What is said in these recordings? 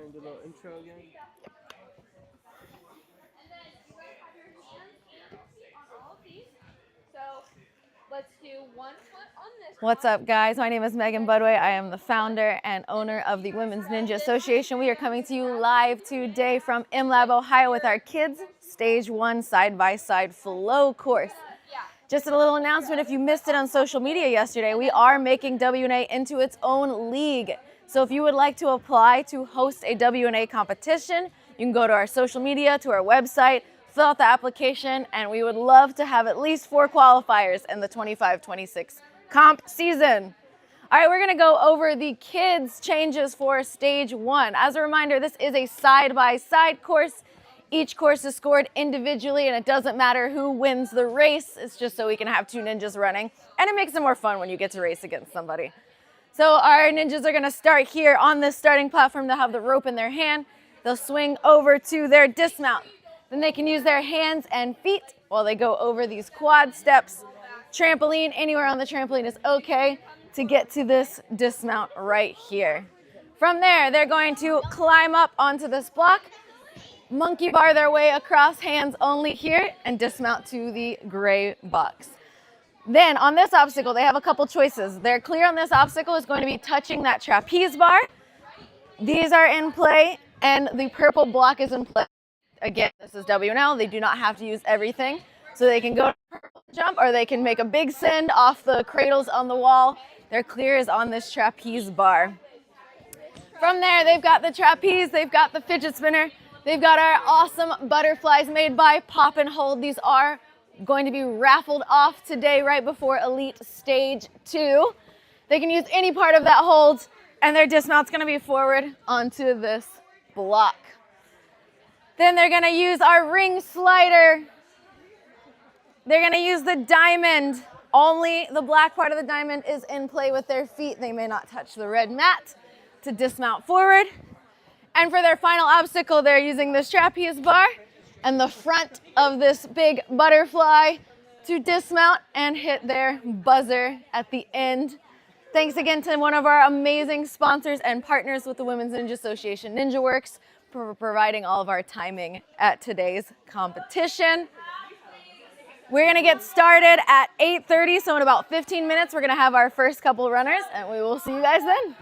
And do a little intro again. What's up, guys? My name is Megan Budway. I am the founder and owner of the Women's Ninja Association. We are coming to you live today from MLAB Ohio with our kids' Stage 1 side-by-side flow course. Just a little announcement, if you missed it on social media yesterday, we are making WNA into its own league. So if you would like to apply to host a WNA competition, you can go to our social media, to our website, fill out the application, and we would love to have at least 4 qualifiers in the 25-26 comp season. All right, we're gonna go over the kids' changes for Stage 1. As a reminder, this is a side-by-side course. Each course is scored individually, and it doesn't matter who wins the race. It's just so we can have 2 ninjas running, and it makes it more fun when you get to race against somebody. So our ninjas are gonna start here on this starting platform. They'll have the rope in their hand. They'll swing over to their dismount. Then they can use their hands and feet while they go over these quad steps. Trampoline, anywhere on the trampoline is okay to get to this dismount right here. From there, they're going to climb up onto this block, monkey bar their way across, hands only here, and dismount to the gray box. Then on this obstacle, they have a couple choices. Their clear on this obstacle is going to be touching that trapeze bar. These are in play, and the purple block is in play. Again, this is WNL. They do not have to use everything. So they can go to purple jump, or they can make a big send off the cradles on the wall. Their clear is on this trapeze bar. From there, they've got the trapeze, they've got the fidget spinner, they've got our awesome butterflies made by Pop and Hold. These are going to be raffled off today right before Elite Stage 2. They can use any part of that hold, and their dismount's gonna be forward onto this block. Then they're gonna use our ring slider. They're gonna use the diamond. Only the black part of the diamond is in play with their feet. They may not touch the red mat to dismount forward. And for their final obstacle, they're using this trapeze bar and the front of this big butterfly to dismount and hit their buzzer at the end. Thanks again to one of our amazing sponsors and partners with the Women's Ninja Association, NinjaWorks, for providing all of our timing at today's competition. We're gonna get started at 8:30, so in about 15 minutes, we're gonna have our first couple runners, and we will see you guys then.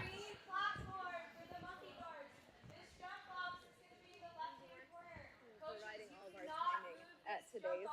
Providing all of our timing at today's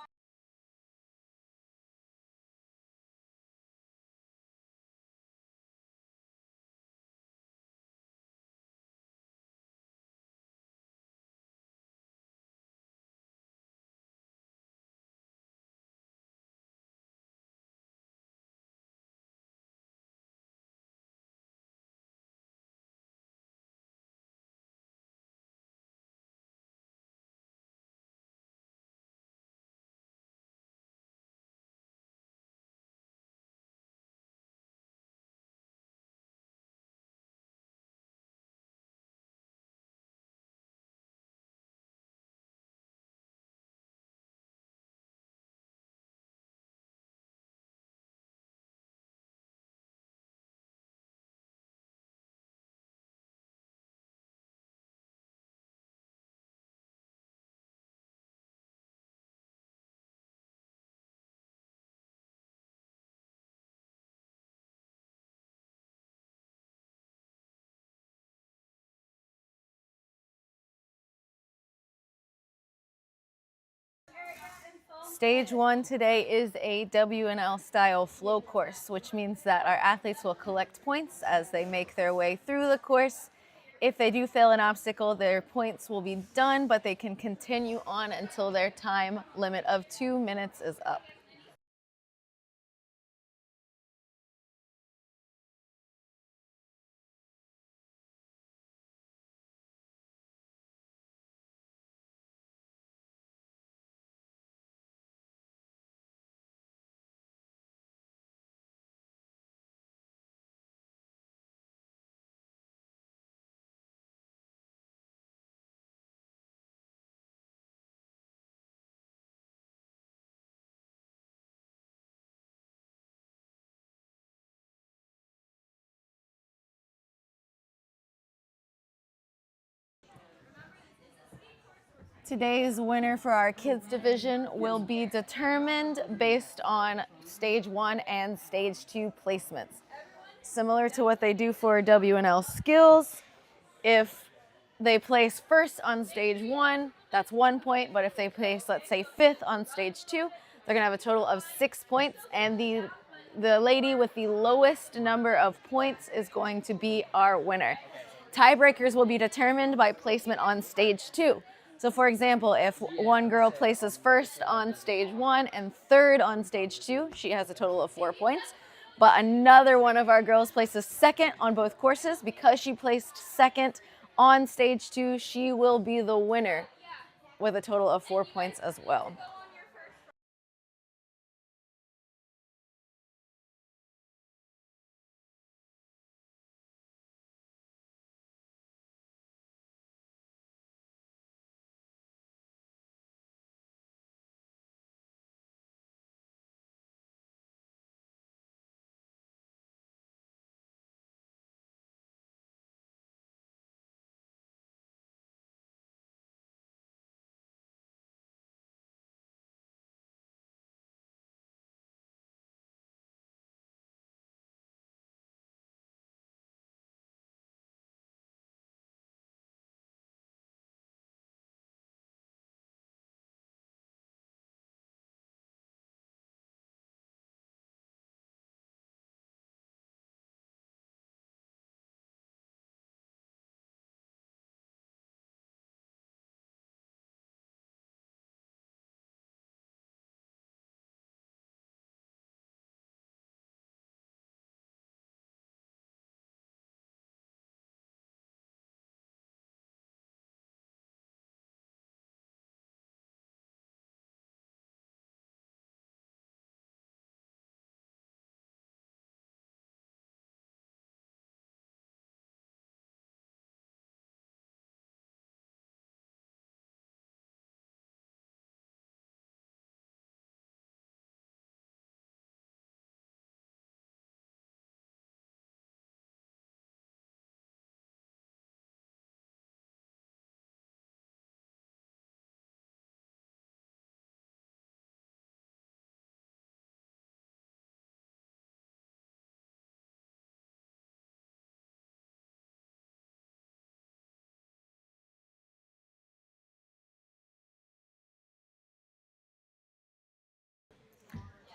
Stage 1 today is a WNL style flow course, which means that our athletes will collect points as they make their way through the course. If they do fail an obstacle, their points will be done, but they can continue on until their time limit of 2 minutes is up. Today's winner for our kids division will be determined based on stage 1 and stage 2 placements. Similar to what they do for WNL skills, if they place first on stage 1, that's 1 point, but if they place, let's say, 5th on stage 2, they're gonna have a total of 6 points, and the lady with the lowest number of points is going to be our winner. Tiebreakers will be determined by placement on stage 2. So for example, if one girl places first on stage 1 and 3rd on stage 2, she has a total of 4 points. But another one of our girls places 2nd on both courses. Because she placed 2nd on stage 2, she will be the winner with a total of 4 points as well.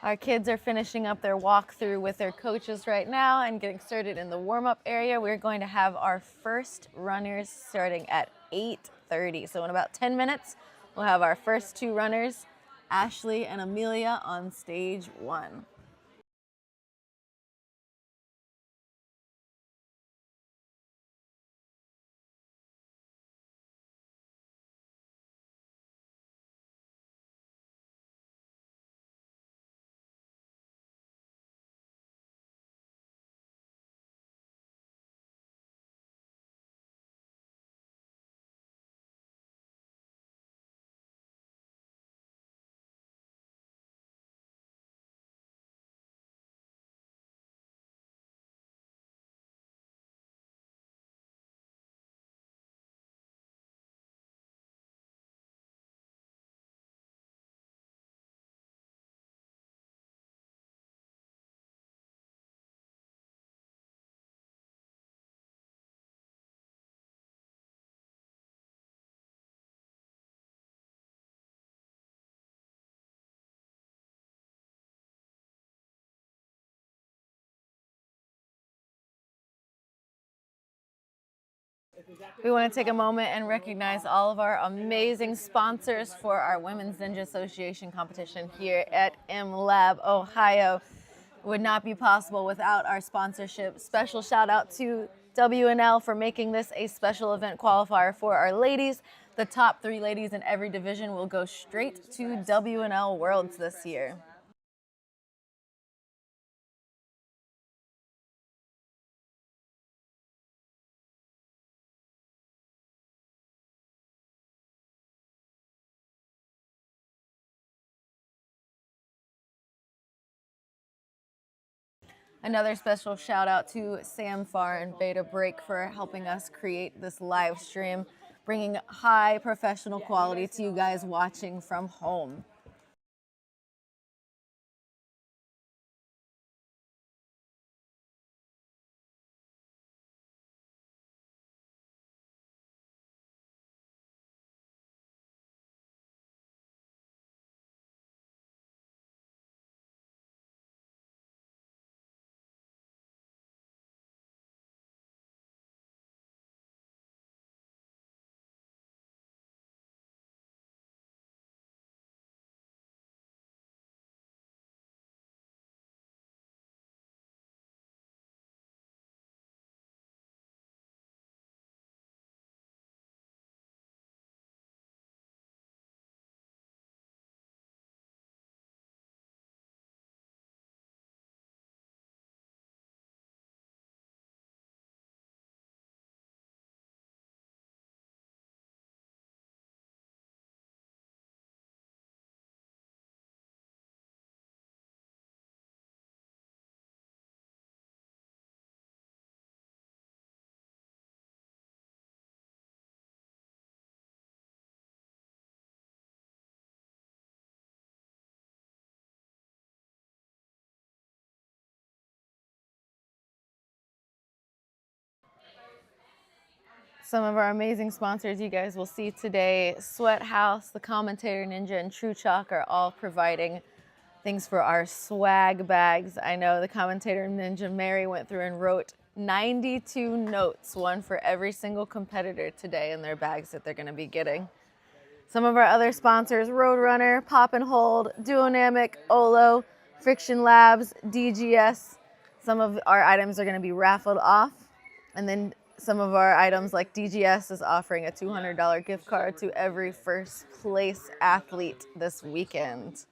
Our kids are finishing up their walkthrough with their coaches right now and getting started in the warm-up area. We're going to have our first runners starting at 8:30. So in about 10 minutes, we'll have our first 2 runners, Ashley and Amelia, on stage 1. We want to take a moment and recognize all of our amazing sponsors for our Women's Ninja Association competition here at MLAB Ohio. It would not be possible without our sponsorship. Special shout out to WNL for making this a special event qualifier for our ladies. The top 3 ladies in every division will go straight to WNL Worlds this year. Another special shout out to Sam Farr and Beta Break for helping us create this live stream, bringing high professional quality to you guys watching from home. Some of our amazing sponsors you guys will see today, Sweat House, the Commentator Ninja, and True Chalk are all providing things for our swag bags. I know the Commentator Ninja Mary went through and wrote 92 notes, one for every single competitor today in their bags that they're going to be getting. Some of our other sponsors, Roadrunner, Pop and Hold, Duonamic, Olo, Friction Labs, DGS. Some of our items are going to be raffled off. And then some of our items like DGS is offering a $200 gift card to every first place athlete this weekend.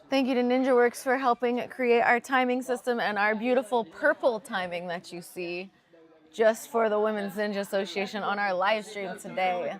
Thank you to NinjaWorks for helping create our timing system and our beautiful purple timing that you see just for the Women's Ninja Association on our live stream today.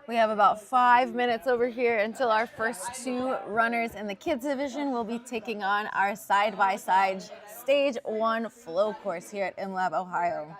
We have about 5 minutes over here until our first two runners in the kids division will be taking on our side-by-side stage 1 flow course here at MLAB Ohio.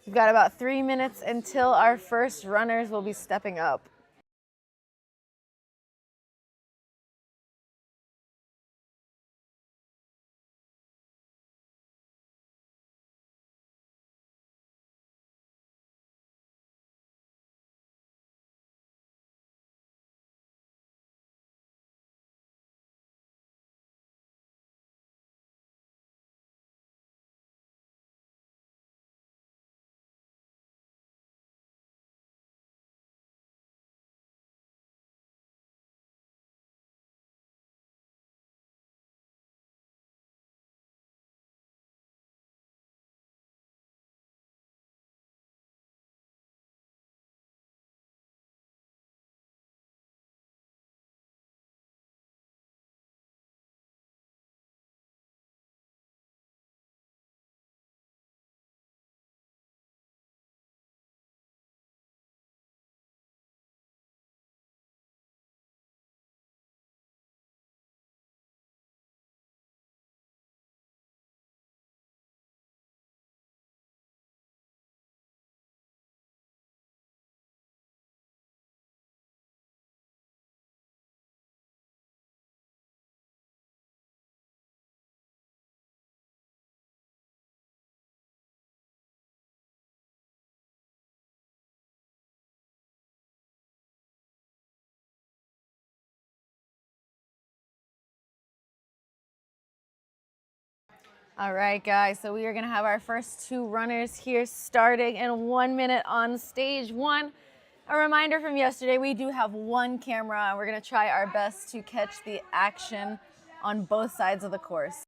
We've got about 3 minutes until our first runners will be stepping up. All right, guys, so we are gonna have our first 2 runners here starting in 1 minute on stage 1. A reminder from yesterday, we do have 1 camera, and we're gonna try our best to catch the action on both sides of the course.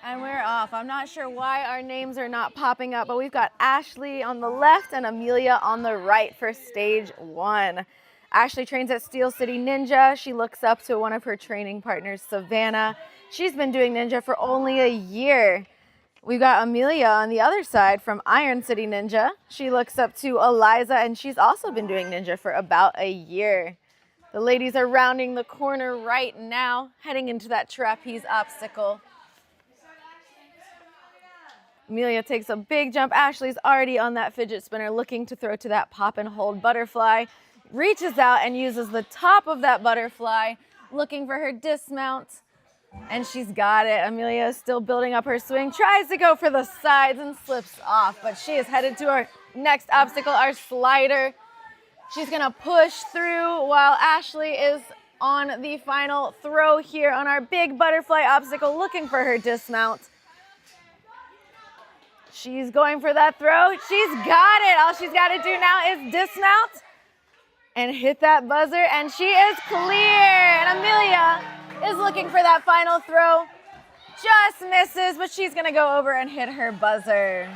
And we're off. I'm not sure why our names are not popping up, but we've got Ashley on the left and Amelia on the right for stage 1. Ashley trains at Steel City Ninja. She looks up to one of her training partners, Savannah. She's been doing ninja for only a year. We've got Amelia on the other side from Iron City Ninja. She looks up to Eliza, and she's also been doing ninja for about a year. The ladies are rounding the corner right now, heading into that trapeze obstacle. Amelia takes a big jump. Ashley's already on that fidget spinner looking to throw to that pop and hold butterfly. Reaches out and uses the top of that butterfly, looking for her dismount. And she's got it. Amelia is still building up her swing, tries to go for the sides and slips off, but she is headed to our next obstacle, our slider. She's gonna push through while Ashley is on the final throw here on our big butterfly obstacle, looking for her dismount. She's going for that throw. She's got it. All she's got to do now is dismount and hit that buzzer, and she is clear. And Amelia is looking for that final throw. Just misses, but she's going to go over and hit her buzzer.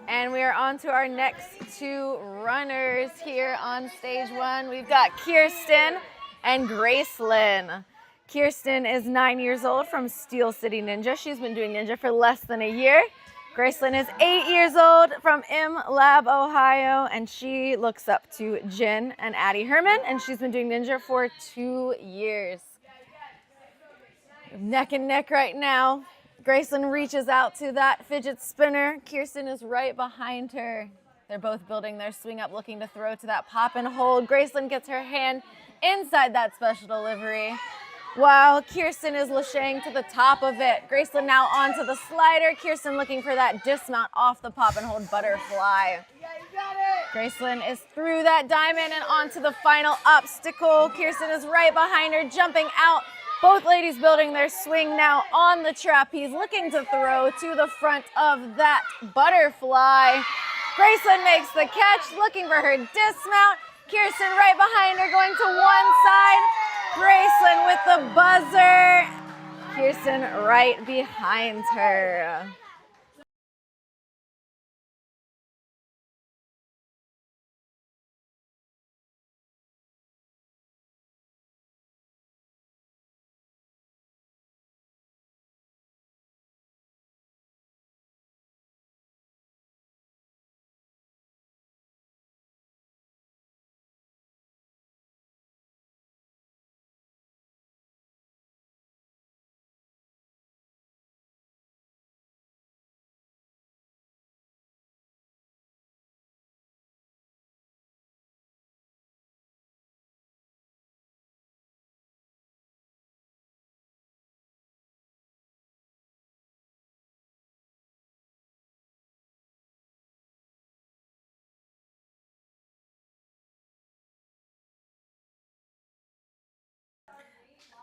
And we are on to our next 2 runners here on stage 1. We've got Kirsten and Gracelyn. Kirsten is 9 years old from Steel City Ninja. She's been doing ninja for less than a year. Gracelyn is 8 years old from MLAB Ohio, and she looks up to Jen and Addie Herman, and she's been doing ninja for 2 years. Neck and neck right now. Gracelyn reaches out to that fidget spinner. Kirsten is right behind her. They're both building their swing up, looking to throw to that pop and hold. Gracelyn gets her hand inside that special delivery, while Kirsten is lashaying to the top of it. Gracelyn now onto the slider. Kirsten looking for that dismount off the pop and hold butterfly. Gracelyn is through that diamond and onto the final obstacle. Kirsten is right behind her, jumping out. Both ladies building their swing now on the trapeze, looking to throw to the front of that butterfly. Gracelyn makes the catch, looking for her dismount. Kirsten right behind her, going to one side. Gracelyn with the buzzer. Kirsten right behind her.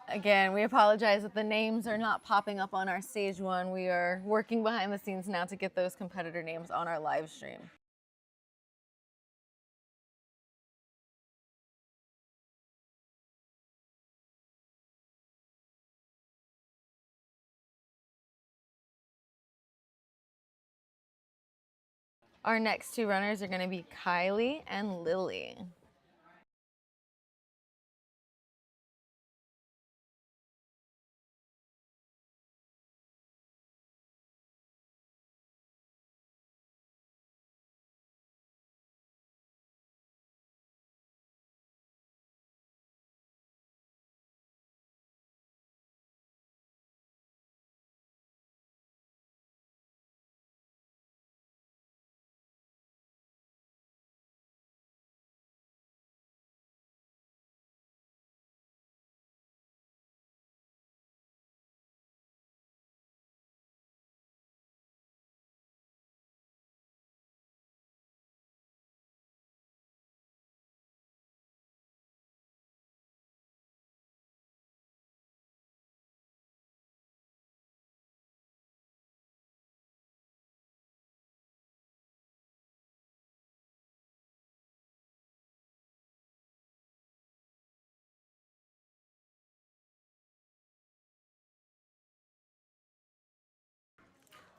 Again, we apologize that the names are not popping up on our stage one. We are working behind the scenes now to get those competitor names on our live stream. Our next two runners are going to be Kylie and Lily.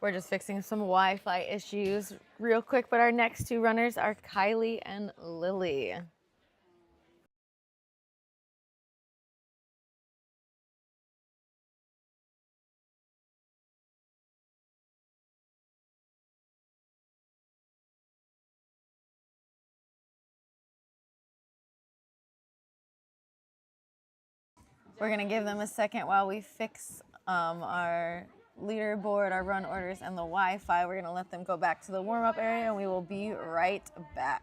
We're just fixing some Wi-Fi issues real quick, but our next two runners are Kylie and Lily. We're gonna give them a second while we fix our leaderboard, our run orders, and the Wi-Fi. We're gonna let them go back to the warm-up area, and we will be right back.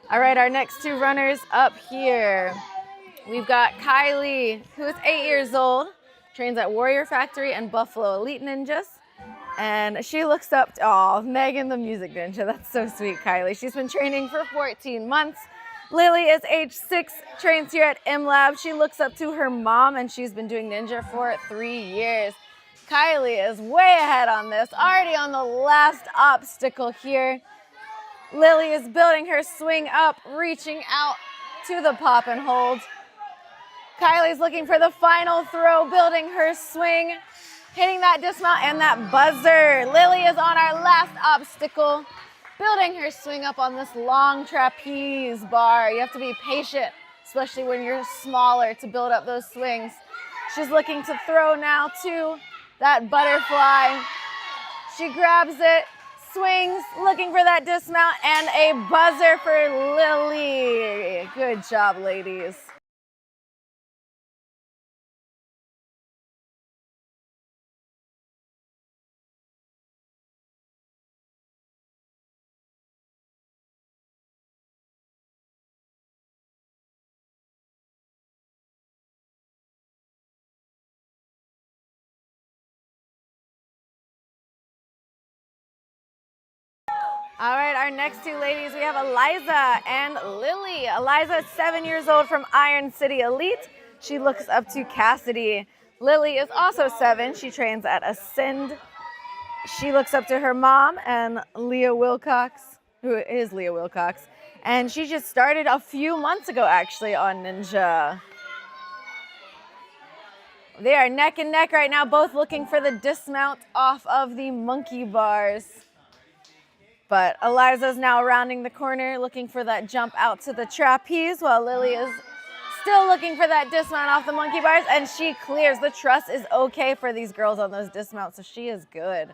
All right, our next two runners up here. We've got Kylie, who is 8 years old, trains at Warrior Factory and Buffalo Elite Ninjas. And she looks up to, oh, Megan the Music Ninja. That's so sweet, Kylie. She's been training for 14 months. Lily is age 6, trains here at MLAB. She looks up to her mom, and she's been doing ninja for 3 years. Kylie is way ahead on this, already on the last obstacle here. Lily is building her swing up, reaching out to the pop and hold. Kylie's looking for the final throw, building her swing, hitting that dismount and that buzzer. Lily is on our last obstacle, building her swing up on this long trapeze bar. You have to be patient, especially when you're smaller, to build up those swings. She's looking to throw now to that butterfly. She grabs it, swings, looking for that dismount, and a buzzer for Lily. Good job, ladies. All right, our next two ladies, we have Eliza and Lily. Eliza is 7 years old from Iron City Elite. She looks up to Cassidy. Lily is also 7. She trains at Ascend. She looks up to her mom and Leah Wilcox, who is Leah Wilcox. And she just started a few months ago, actually, on Ninja. They are neck and neck right now, both looking for the dismount off of the monkey bars. But Eliza's now rounding the corner, looking for that jump out to the trapeze, while Lily is still looking for that dismount off the monkey bars, and she clears. The truss is okay for these girls on those dismounts, so she is good.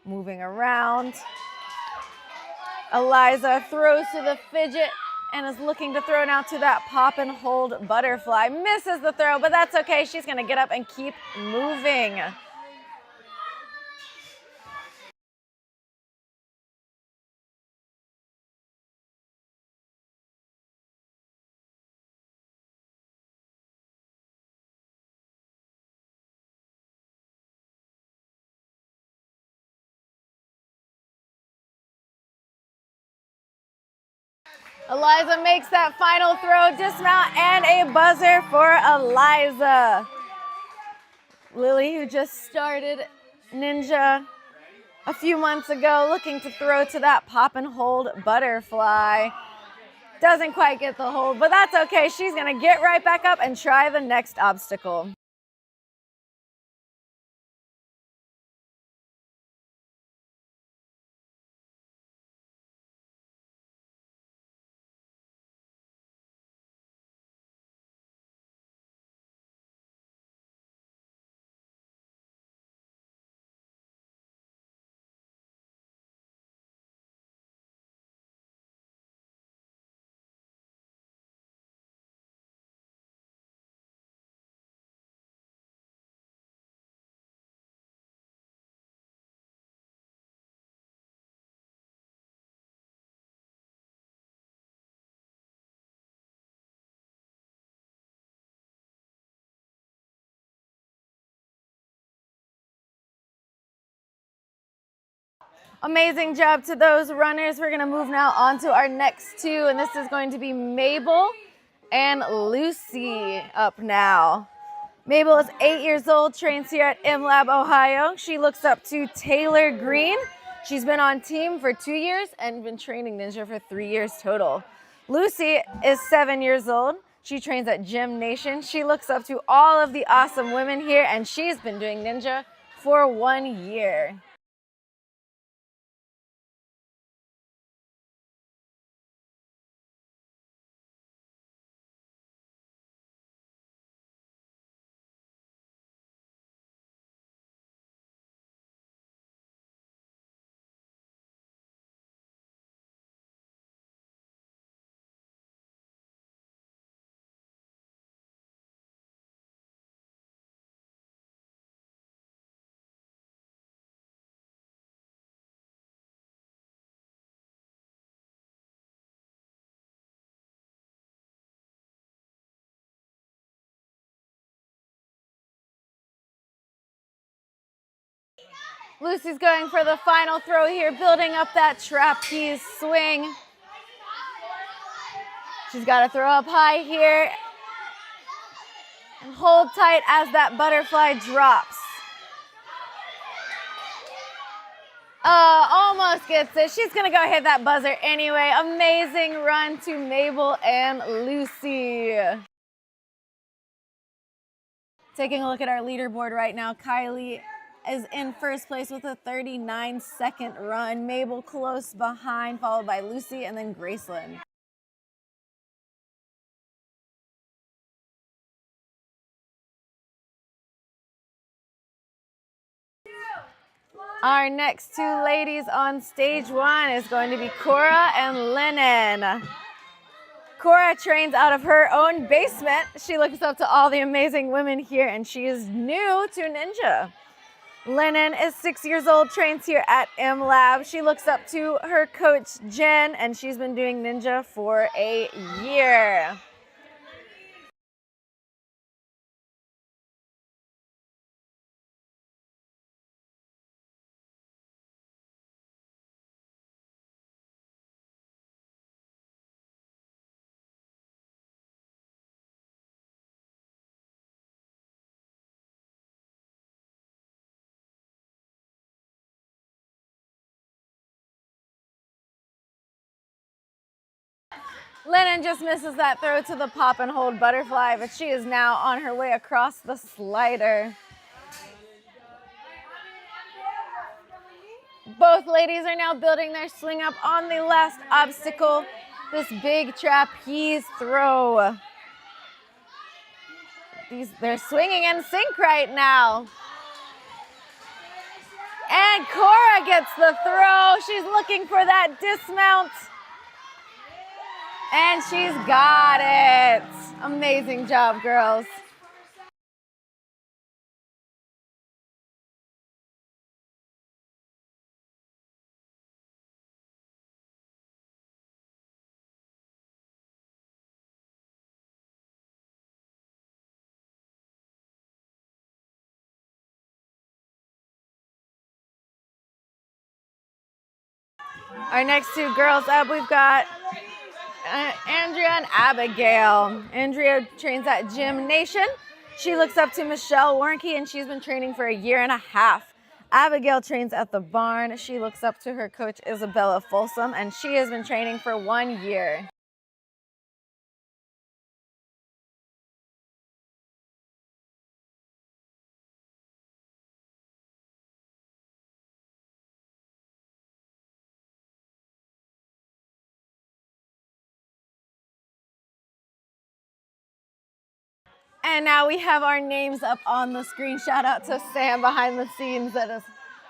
Moving around. Eliza throws to the fidget and is looking to throw now to that pop and hold butterfly. Misses the throw, but that's okay. She's going to get up and keep moving. Eliza makes that final throw, dismount, and a buzzer for Eliza. Lily, who just started Ninja a few months ago, looking to throw to that pop and hold butterfly. Doesn't quite get the hold, but that's okay. She's going to get right back up and try the next obstacle. Amazing job to those runners. We're going to move now on to our next two, and this is going to be Mabel and Lucy up now. Mabel is 8 years old, trains here at MLAB Ohio. She looks up to Taylor Green. She's been on team for 2 years and been training Ninja for 3 years total. Lucy is 7 years old. She trains at Gym Nation. She looks up to all of the awesome women here, and she's been doing Ninja for 1 year. Lucy's going for the final throw here, building up that trapeze swing. She's got to throw up high here and hold tight as that butterfly drops. Almost gets it. She's going to go hit that buzzer anyway. Amazing run to Mabel and Lucy. Taking a look at our leaderboard right now, Kylie is in first place with a 39-second run. Mabel close behind, followed by Lucy and then Gracelyn. Our next two ladies on stage one is going to be Cora and Lennon. Cora trains out of her own basement. She looks up to all the amazing women here, and she is new to Ninja. Lennon is 6 years old, trains here at MLAB. She looks up to her coach, Jen, and she's been doing Ninja for a year. Lennon just misses that throw to the pop and hold butterfly, but she is now on her way across the slider. Both ladies are now building their swing up on the last obstacle, this big trapeze throw. They're swinging in sync right now. And Cora gets the throw. She's looking for that dismount. And she's got it. Amazing job, girls. Our next two girls up, we've got Andrea and Abigail. Andrea trains at Gym Nation. She looks up to Michelle Warnke, and she's been training for a year and a half. Abigail trains at the Barn. She looks up to her coach, Isabella Folsom, and she has been training for 1 year. And now we have our names up on the screen. Shout out to Sam behind the scenes that is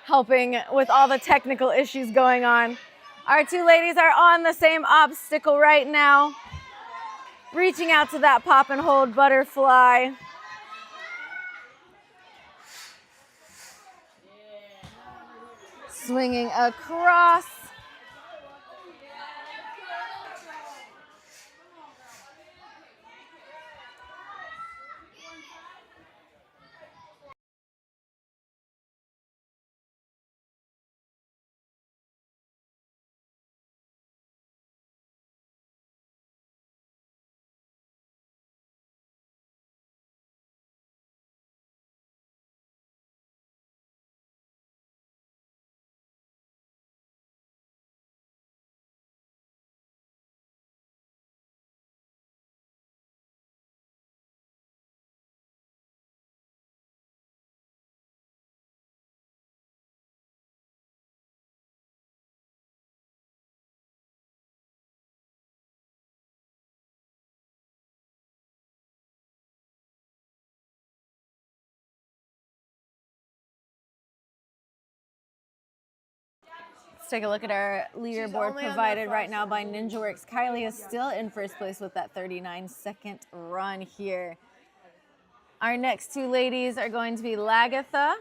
helping with all the technical issues going on. Our two ladies are on the same obstacle right now, reaching out to that pop and hold butterfly. Swinging across. Let's take a look at our leaderboard provided right now by NinjaWorks. Kylie is still in first place with that 39-second run here. Our next two ladies are going to be Lagatha.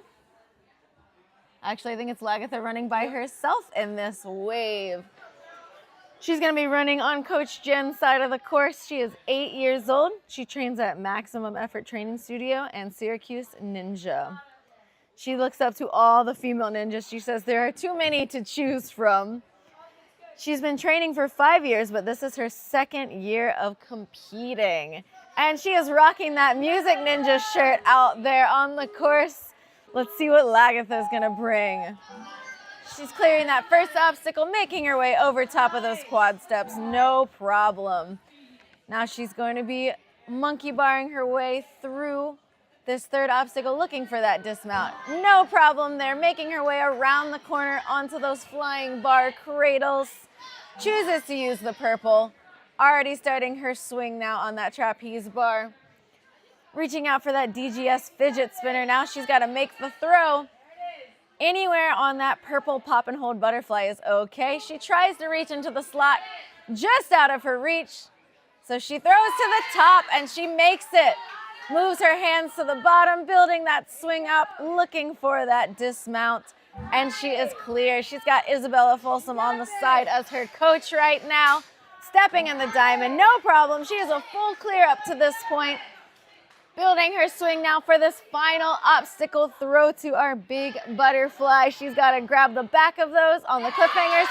Actually, I think it's Lagatha running by herself in this wave. She's going to be running on Coach Jen's side of the course. She is 8 years old. She trains at Maximum Effort Training Studio and Syracuse Ninja. She looks up to all the female ninjas. She says there are too many to choose from. She's been training for 5 years, but this is her 2nd year of competing. And she is rocking that Music Ninja shirt out there on the course. Let's see what Lagatha is gonna bring. She's clearing that first obstacle, making her way over top of those quad steps, no problem. Now she's going to be monkey barring her way through this 3rd obstacle, looking for that dismount. No problem there, making her way around the corner onto those flying bar cradles. Chooses to use the purple. Already starting her swing now on that trapeze bar. Reaching out for that DGS fidget spinner. Now she's got to make the throw. Anywhere on that purple pop and hold butterfly is okay. She tries to reach into the slot just out of her reach. So she throws to the top and she makes it. Moves her hands to the bottom, building that swing up, looking for that dismount. And she is clear. She's got Isabella Folsom on the side as her coach right now. Stepping in the diamond, no problem. She is a full clear up to this point. Building her swing now for this final obstacle throw to our big butterfly. She's got to grab the back of those on the cliffhangers.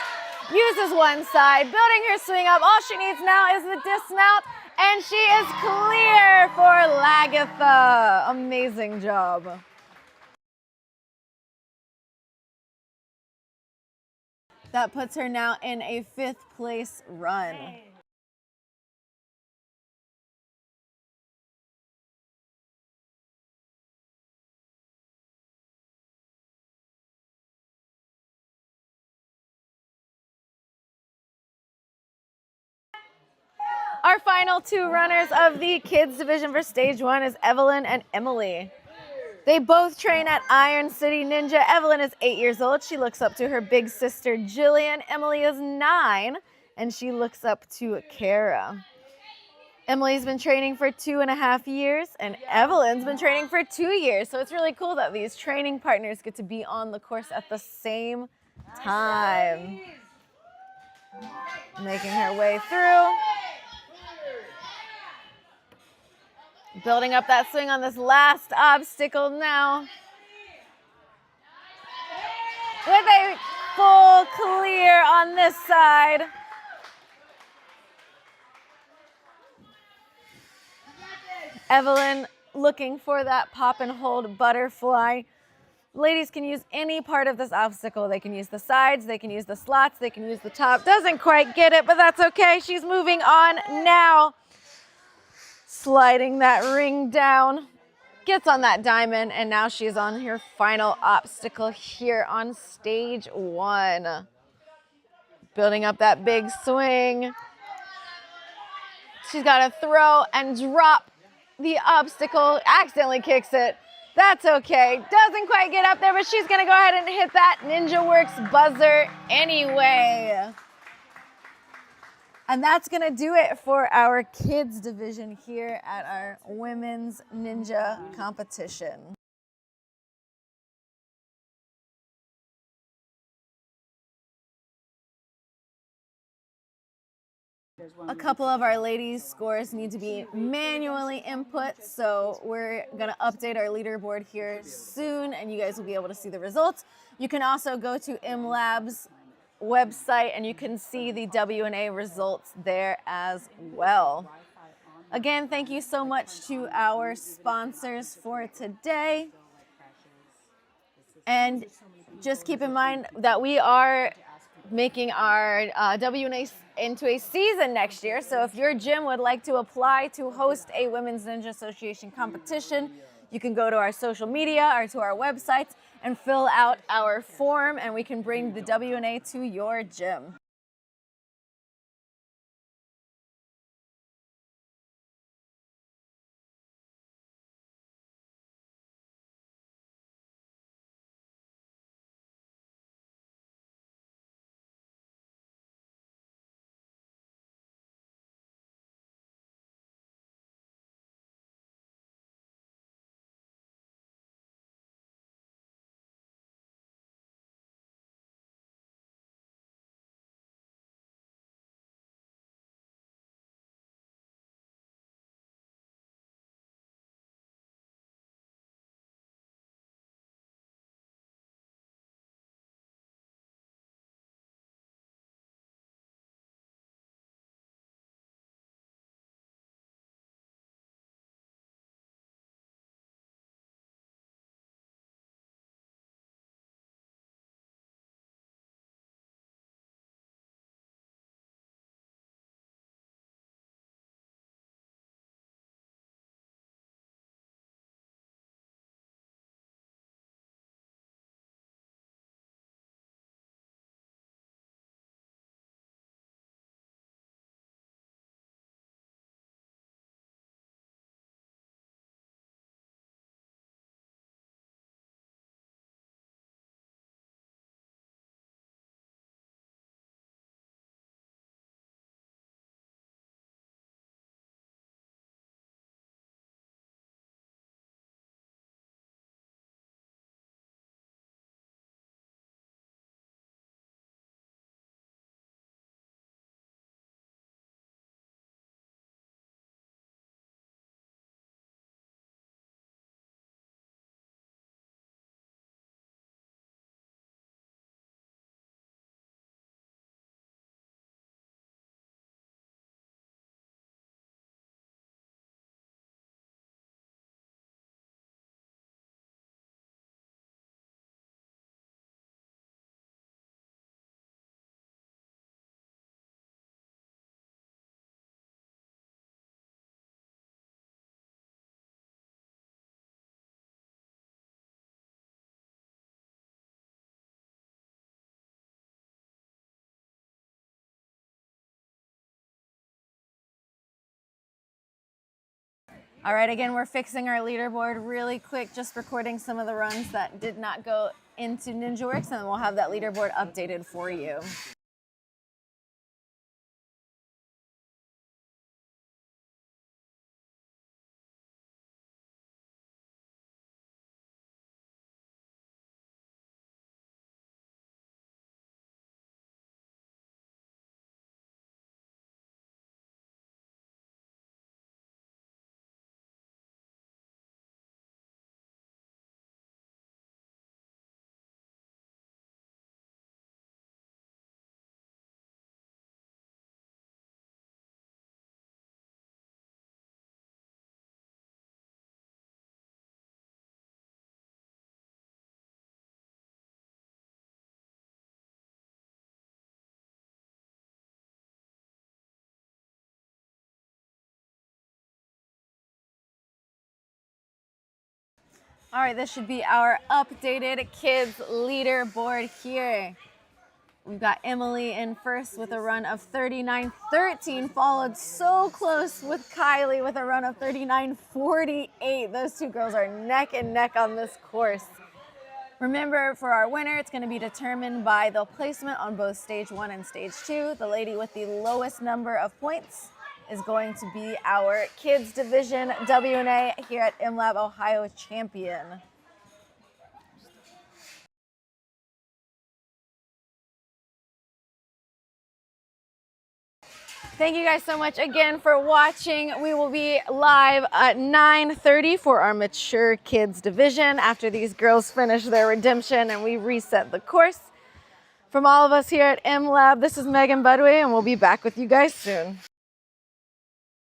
Uses one side, building her swing up. All she needs now is the dismount, and she is clear for Lagatha. Amazing job. That puts her now in a 5th place run. Our final 2 runners of the kids division for stage 1 is Evelyn and Emily. They both train at Iron City Ninja. Evelyn is 8 years old. She looks up to her big sister, Jillian. Emily is 9, and she looks up to Kara. Emily's been training for 2.5 years, and Evelyn's been training for 2 years. So it's really cool that these training partners get to be on the course at the same time. Making her way through. Building up that swing on this last obstacle now. With a full clear on this side. Evelyn looking for that pop and hold butterfly. Ladies can use any part of this obstacle. They can use the sides, they can use the slots, they can use the top. Doesn't quite get it, but that's okay. She's moving on now. Sliding that ring down, gets on that diamond, and now she's on her final obstacle here on stage 1. Building up that big swing. She's got to throw and drop the obstacle, accidentally kicks it. That's okay, doesn't quite get up there, but she's gonna go ahead and hit that Ninja Works buzzer anyway. And that's going to do it for our kids division here at our women's ninja competition. A couple of our ladies' scores need to be manually input, so we're going to update our leaderboard here soon, and you guys will be able to see the results. You can also go to MLAB's website and you can see the WNA results there as well. Again, thank you so much to our sponsors for today. And just keep in mind that we are making our WNA into a season next year. So if your gym would like to apply to host a Women's Ninja Association competition, you can go to our social media or to our websites and fill out our form, and we can bring the WNA to your gym. All right, again, we're fixing our leaderboard really quick, just recording some of the runs that did not go into NinjaWorks, and then we'll have that leaderboard updated for you. All right, this should be our updated kids leaderboard here. We've got Emily in first with a run of 39:13, followed so close with Kylie with a run of 39:48. Those two girls are neck and neck on this course. Remember, for our winner, it's going to be determined by the placement on both stage 1 and stage 2. The lady with the lowest number of points is going to be our kids division WNA here at MLAB Ohio champion. Thank you guys so much again for watching. We will be live at 9:30 for our mature kids division after these girls finish their redemption and we reset the course. From all of us here at MLAB, this is Megan Budway, and we'll be back with you guys soon.